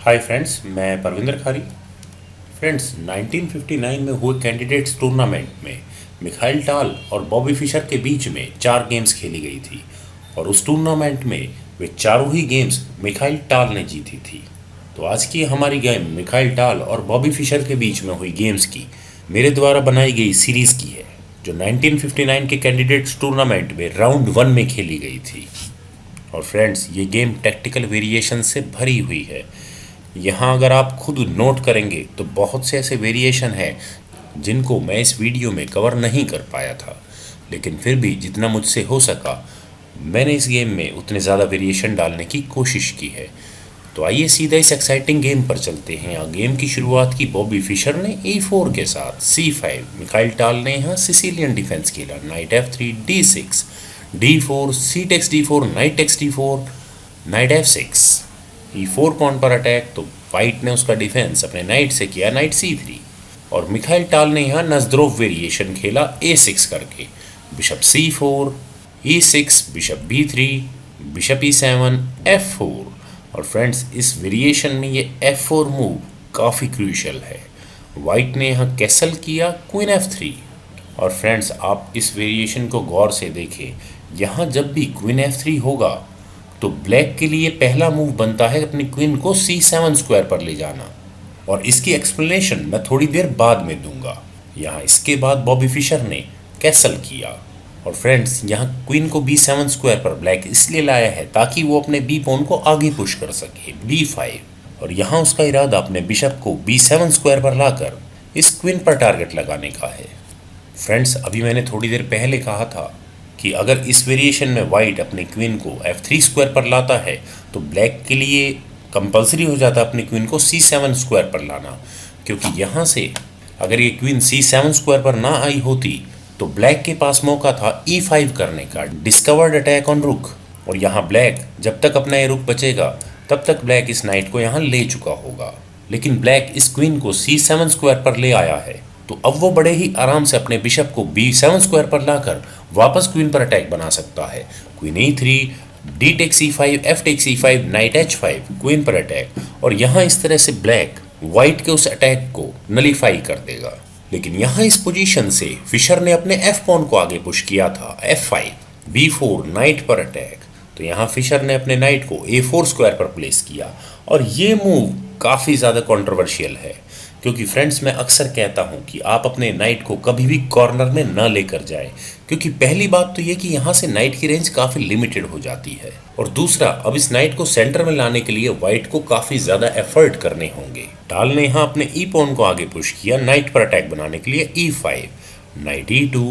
Hi friends, मैं परविंदर खारी। Friends, 1959 में हुए कैंडिडेट्स टूर्नामेंट में मिखाइल टाल और बॉबी फिशर के बीच में 4 गेम्स खेली गई थी और उस टूर्नामेंट में वे चारों ही गेम्स मिखाइल टाल ने जीती थी। तो आज की हमारी गेम मिखाइल टाल और बॉबी फिशर के बीच में हुई गेम्स की मेरे द्वारा बनाई गई सीरीज़ की है, जो 1959 के कैंडिडेट्स टूर्नामेंट में राउंड 1 में खेली गई थी। और फ्रेंड्स, ये गेम टैक्टिकल वेरिएशन से भरी हुई है। यहाँ अगर आप खुद नोट करेंगे तो बहुत से ऐसे वेरिएशन हैं जिनको मैं इस वीडियो में कवर नहीं कर पाया था, लेकिन फिर भी जितना मुझसे हो सका मैंने इस गेम में उतने ज़्यादा वेरिएशन डालने की कोशिश की है। तो आइए सीधा इस एक्साइटिंग गेम पर चलते हैं। यहाँ गेम की शुरुआत की बॉबी फिशर ने E4 के साथ C5, मिखाइल टाल ने यहाँ सिसिलियन डिफेंस खेला, knight F3, D6, D4, C takes D4, knight takes D4, knight F6, E4 pawn पर अटैक। तो वाइट ने उसका डिफेंस अपने नाइट से किया, नाइट C3, और मिखाइल टाल ने यहाँ नजद्रोव वेरिएशन खेला A6 करके, bishop C4, E6, bishop B3, bishop E7, F4। और फ्रेंड्स, इस वेरिएशन में ये F4 मूव काफ़ी क्रूशियल है। वाइट ने यहाँ कैसल किया, क्वीन F3। और फ्रेंड्स, आप इस वेरिएशन को गौर से देखें। यहाँ जब भी क्वीन F3 होगा तो ब्लैक के लिए पहला मूव बनता है अपनी क्वीन को C7 स्क्वायर पर ले जाना, और इसकी एक्सप्लेनेशन मैं थोड़ी देर बाद में दूंगा। यहाँ इसके बाद बॉबी फिशर ने कैसल किया। और फ्रेंड्स, यहाँ क्वीन को B7 स्क्वायर पर ब्लैक इसलिए लाया है ताकि वो अपने बी पोन को आगे पुश कर सके, B5। और यहाँ उसका इरादा अपने बिशप को B7 स्क्वायर पर लाकर इस क्वीन पर टारगेट लगाने का है। फ्रेंड्स, अभी मैंने थोड़ी देर पहले कहा था कि अगर इस वेरिएशन में वाइट अपने क्वीन को F3 स्क्वायर पर लाता है तो ब्लैक के लिए कंपलसरी हो जाता है अपनी क्वीन को C7 स्क्वायर पर लाना, क्योंकि यहाँ से अगर ये क्वीन C7 स्क्वायर पर ना आई होती तो ब्लैक के पास मौका था E5 करने का, डिस्कवर्ड अटैक ऑन रुक। और यहाँ ब्लैक जब तक अपना ये रुक बचेगा तब तक ब्लैक इस नाइट को यहाँ ले चुका होगा, लेकिन ब्लैक इस क्वीन को C7 स्क्वायर पर ले आया है तो अब वो बड़े ही आराम से अपने बिशप को B7 स्क्वायर पर लाकर वापस क्वीन पर अटैक बना सकता है। Queen E3, D takes E5, F takes E5, knight H5, queen पर अटैक। और यहाँ इस तरह से ब्लैक वाइट के उस अटैक को नलीफाई कर देगा। लेकिन यहाँ इस पोजीशन से फिशर ने अपने F पॉन को आगे पुश किया था, F5, B4, नाइट पर अटैक। तो यहाँ फिशर ने अपने नाइट को A4 स्क्वायर पर प्लेस किया, और ये मूव काफ़ी ज़्यादा कंट्रोवर्शियल है, क्योंकि फ्रेंड्स मैं अक्सर कहता हूँ कि आप अपने नाइट को कभी भी कॉर्नर में न लेकर जाएं, क्योंकि पहली बात तो ये कि यहाँ से नाइट की रेंज काफ़ी लिमिटेड हो जाती है, और दूसरा अब इस नाइट को सेंटर में लाने के लिए वाइट को काफ़ी ज़्यादा एफर्ट करने होंगे। टाल ने यहाँ अपने ई पॉन को आगे पुश किया नाइट पर अटैक बनाने के लिए, E5, knight E2,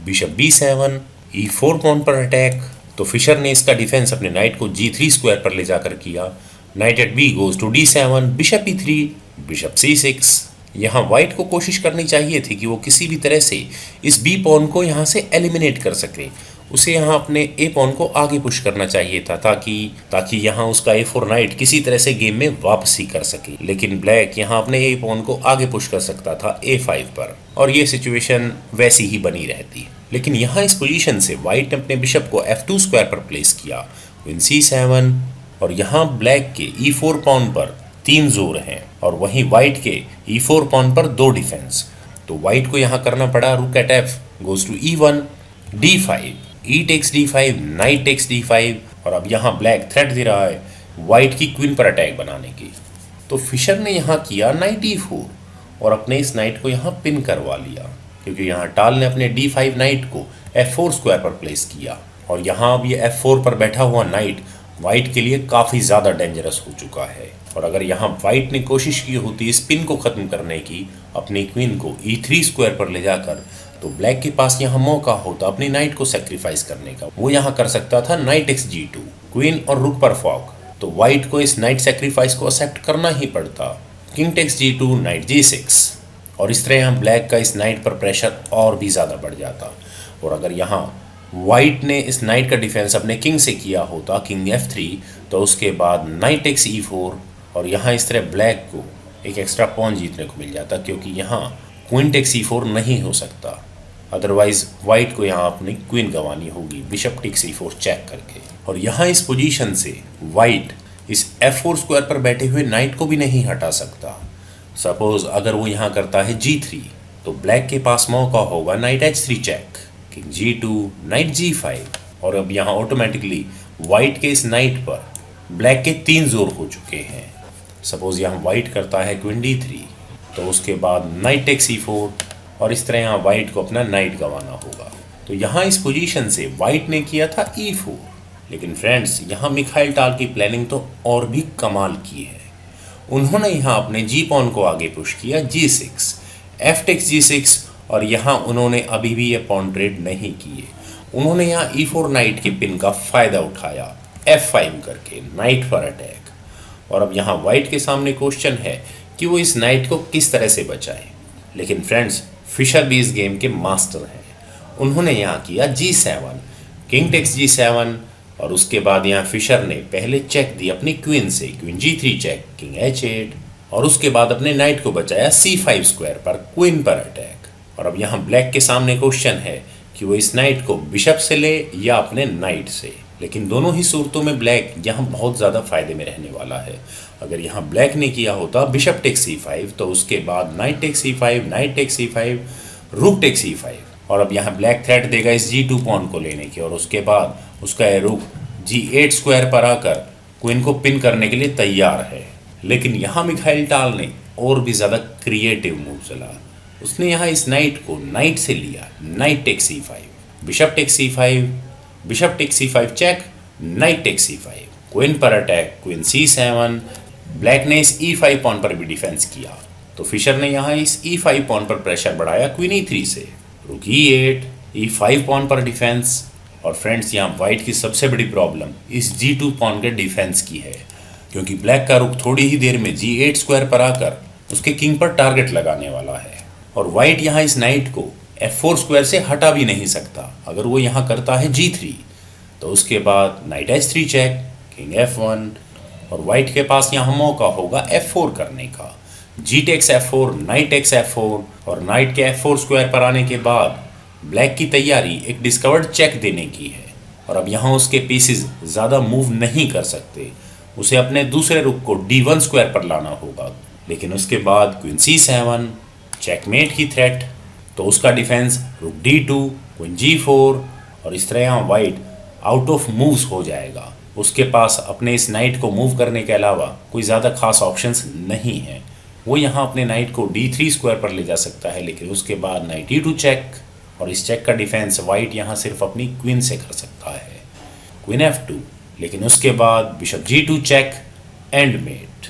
bishop B7, E4 pawn पर अटैक। तो फिशर ने इसका डिफेंस अपने नाइट को G3 स्क्वायर पर ले जाकर किया, knight at B goes to D7, bishop E3, bishop C6। यहाँ वाइट को कोशिश करनी चाहिए थी कि वो किसी भी तरह से इस बी पॉन को यहाँ से एलिमिनेट कर सके। उसे यहाँ अपने ए पॉन को आगे पुश करना चाहिए था ताकि यहाँ उसका A4 नाइट किसी तरह से गेम में वापसी कर सके, लेकिन ब्लैक यहाँ अपने ए पॉन को आगे पुश कर सकता था A5 पर, और ये सिचुएशन वैसी ही बनी रहती। लेकिन यहाँ इस पोजीशन से वाइट ने अपने बिशप को F2 स्क्वायर पर प्लेस किया, क्वीन C7, और यहाँ ब्लैक के E4 पॉन पर 3 जोर हैं और वहीं वाइट के E4 पॉन पर 2 डिफेंस। तो वाइट को यहाँ करना पड़ा rook at F goes to E1, D5, E takes D5, knight takes D5। और अब यहाँ ब्लैक थ्रेट दे रहा है वाइट की क्वीन पर अटैक बनाने की। तो फिशर ने यहाँ किया नाइट E4 और अपने इस नाइट को यहाँ पिन करवा लिया, क्योंकि यहाँ टाल ने अपने D5 नाइट को F4 स्क्वायर पर प्लेस किया, और यहाँ अब ये F4 पर बैठा हुआ नाइट वाइट के लिए काफ़ी ज़्यादा डेंजरस हो चुका है। और अगर यहाँ वाइट ने कोशिश की होती इस पिन को ख़त्म करने की अपनी क्वीन को E3 स्क्वायर पर ले जाकर, तो ब्लैक के पास यहाँ मौका होता अपनी नाइट को सेक्रीफाइस करने का। वो यहाँ कर सकता था नाइट एक्स G2, क्वीन और रुक पर फॉक। तो वाइट को इस नाइट सेक्रीफाइस को एक्सेप्ट करना ही पड़ता, king takes G2, night G6। और इस तरह यहाँ ब्लैक का इस नाइट पर प्रेशर और भी ज़्यादा बढ़ जाता। और अगर यहाँ वाइट ने इस नाइट का डिफेंस अपने किंग से किया होता, किंग F3, तो उसके बाद नाइट टेक्स E4, और यहाँ इस तरह ब्लैक को एक एक्स्ट्रा पॉन जीतने को मिल जाता, क्योंकि यहाँ क्वीन टेक्स E4 नहीं हो सकता, अदरवाइज वाइट को यहाँ अपनी क्वीन गंवानी होगी बिशप टेक्स E4 चेक करके। और यहाँ इस पोजीशन से वाइट इस F4 स्क्वायर पर बैठे हुए नाइट को भी नहीं हटा सकता। सपोज अगर वो यहाँ करता है G3, तो ब्लैक के पास मौका होगा night H3 check, king G2, night G5, और अब यहाँ ऑटोमेटिकली वाइट के इस नाइट पर ब्लैक के 3 जोर हो चुके हैं। सपोज यहाँ वाइट करता है क्वीन D3, तो उसके बाद नाइट टेक्स E4, और इस तरह यहाँ वाइट को अपना नाइट गंवाना होगा। तो यहाँ इस पोजीशन से वाइट ने किया था E4, लेकिन फ्रेंड्स यहाँ मिखाइल टाल की प्लानिंग तो और भी कमाल की है। उन्होंने यहाँ अपने जी पॉन को आगे पुश किया G6, F टेक्स G6, और यहाँ उन्होंने अभी भी ये पॉन ट्रेड नहीं किए। उन्होंने यहाँ E4 नाइट के पिन का फायदा उठाया F5 करके नाइट पर अटैक। और अब यहाँ वाइट के सामने क्वेश्चन है कि वो इस नाइट को किस तरह से बचाए। लेकिन फ्रेंड्स फिशर भी इस गेम के मास्टर हैं। उन्होंने यहाँ किया G7, किंग टेक्स G7, और उसके बाद यहाँ फिशर ने पहले चेक दी अपनी क्वीन से, queen G3 check, king H8, और उसके बाद अपने नाइट को बचाया C5 स्क्वायर पर क्वीन पर अटैक। और अब यहाँ ब्लैक के सामने क्वेश्चन है कि वो इस नाइट को बिशप से ले या अपने नाइट से। लेकिन दोनों ही सूरतों में ब्लैक यहाँ बहुत ज़्यादा फायदे में रहने वाला है। अगर यहाँ ब्लैक ने किया होता बिशप टेक्स C5, तो उसके बाद night takes C5, night takes C5, रूक टेक्स C5, और अब यहाँ ब्लैक थ्रेट देगा इस G2 पॉन को लेने की, और उसके बाद उसका ये रूक G8 स्क्वायर पर आकर क्वीन को पिन करने के लिए तैयार है। लेकिन यहाँ मिखाइल टाल ने और भी ज़्यादा क्रिएटिव मूव चला। उसने यहाँ इस नाइट को नाइट से लिया, knight takes C5, bishop takes C5, bishop takes C5 check, knight takes C5, queen पर अटैक, क्वीन C7। ब्लैक ने इस E5 पॉन पर भी डिफेंस किया, तो फिशर ने यहाँ इस E5 पॉन पर प्रेशर बढ़ाया क्वीन E3 से, रुक E8, E5 पॉन पर डिफेंस। और फ्रेंड्स यहाँ वाइट की सबसे बड़ी प्रॉब्लम इस G2 पॉन के डिफेंस की है, क्योंकि ब्लैक का रुक थोड़ी ही देर में G8 स्क्वायर पर आकर उसके किंग पर टारगेट लगाने वाला है। और वाइट यहाँ इस नाइट को F4 स्क्वायर से हटा भी नहीं सकता। अगर वो यहाँ करता है G3, तो उसके बाद night H3 check, king F1, और वाइट के पास यहाँ मौका होगा F4 करने का, G takes F4, knight takes F4, और नाइट के F4 स्क्वायर पर आने के बाद ब्लैक की तैयारी एक डिस्कवर्ड चेक देने की है। और अब यहाँ उसके पीसेस ज़्यादा मूव नहीं कर सकते, उसे अपने दूसरे रुक को D1 स्क्वायर पर लाना होगा। लेकिन उसके बाद क्वीन C7, चेकमेट की थ्रेट, तो उसका डिफेंस रुक D2, क्वीन G4, और इस तरह यहाँ वाइट आउट ऑफ मूव्स हो जाएगा। उसके पास अपने इस नाइट को मूव करने के अलावा कोई ज़्यादा खास ऑप्शंस नहीं है। वो यहाँ अपने नाइट को D3 स्क्वायर पर ले जा सकता है, लेकिन उसके बाद नाइट E2 चेक, और इस चेक का डिफेंस वाइट यहाँ सिर्फ अपनी क्वीन से कर सकता है, क्वीन F2, लेकिन उसके बाद bishop G2 check, and mate.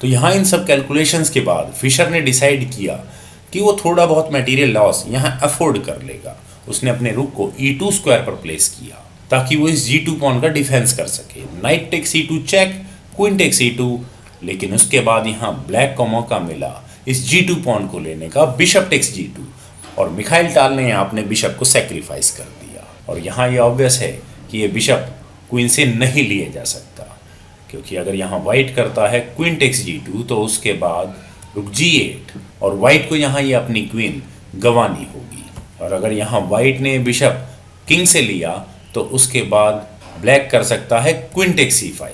तो यहाँ इन सब कैलकुलेशंस के बाद फिशर ने डिसाइड किया कि वो थोड़ा बहुत मटेरियल लॉस यहाँ अफोर्ड कर लेगा। उसने अपने रुक को E2 स्क्वायर पर प्लेस किया ताकि वो इस G2 पॉन का डिफेंस कर सके। Knight takes E2 check, queen takes E2, लेकिन उसके बाद यहाँ ब्लैक को मौका मिला इस G2 पॉन को लेने का, बिशप टेक्स G2, और मिखाइल टाल ने यहाँ अपने बिशप को सेक्रीफाइस कर दिया। और यहाँ ये ऑब्वियस है कि ये बिशप क्वीन से नहीं लिए जा सकता, क्योंकि अगर यहाँ वाइट करता है क्वीन टेक्स G2, तो उसके बाद रुक G8, और वाइट को यहाँ ये अपनी क्वीन गंवानी होगी। और अगर यहाँ वाइट ने बिशप किंग से लिया, तो उसके बाद ब्लैक कर सकता है क्वीन टेक्स C5।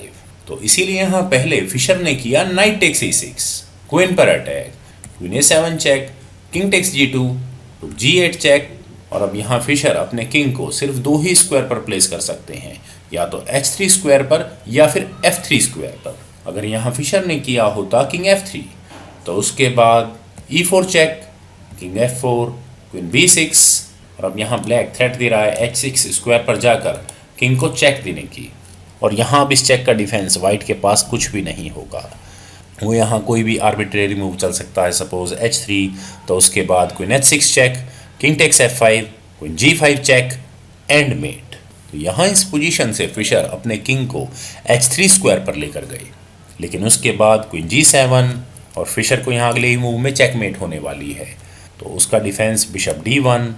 तो इसीलिए यहाँ पहले फिशर ने किया नाइट टेक्स E6, क्वीन पर attack, queen A7 check, king takes G2, rook G8 check. और अब यहाँ फिशर अपने किंग को सिर्फ 2 ही स्क्वायर पर प्लेस कर सकते हैं, या तो H3 स्क्वायर पर या फिर F3 स्क्वायर पर। अगर यहाँ फिशर ने किया होता किंग F3, तो उसके बाद E4 check, king F4, queen B6, और अब यहाँ ब्लैक थ्रेट दे रहा है H6 स्क्वायर पर जाकर किंग को चेक देने की। और यहाँ अब इस चेक का डिफेंस वाइट के पास कुछ भी नहीं होगा। वो यहाँ कोई भी आर्बिट्रेरी मूव चल सकता है, सपोज H3, तो उसके बाद queen H6 check, king takes F5, queen G5 check, and mate. तो यहाँ इस पोजीशन से फिशर अपने किंग को H3 स्क्वायर पर लेकर गए, लेकिन उसके बाद क्वीन G7, और फिशर को यहाँ अगले ही मूव में चेकमेट होने वाली है, तो उसका डिफेंस बिशप D1,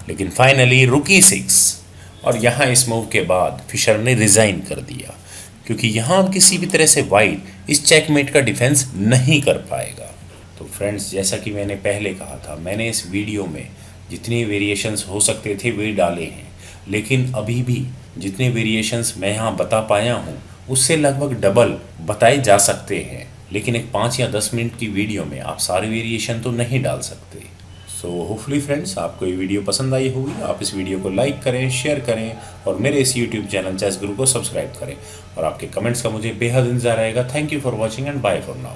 लेकिन फाइनली रुक E6। और यहाँ इस मूव के बाद फिशर ने रिज़ाइन कर दिया, क्योंकि यहाँ अब किसी भी तरह से वाइट इस चेकमेट का डिफेंस नहीं कर पाएगा। तो फ्रेंड्स, जैसा कि मैंने पहले कहा था, मैंने इस वीडियो में जितने वेरिएशंस हो सकते थे वे डाले हैं, लेकिन अभी भी जितने वेरिएशंस मैं यहाँ बता पाया हूँ उससे लगभग डबल बताए जा सकते हैं, लेकिन एक 5 या 10 मिनट की वीडियो में आप सारे वेरिएशन तो नहीं डाल सकते। सो होपफुली फ्रेंड्स आपको ये वीडियो पसंद आई होगी। आप इस वीडियो को लाइक करें, शेयर करें और मेरे इस यूट्यूब चैनल चेस गुरु को सब्सक्राइब करें। और आपके कमेंट्स का मुझे बेहद इंतजार रहेगा। Thank you for watching and bye for now.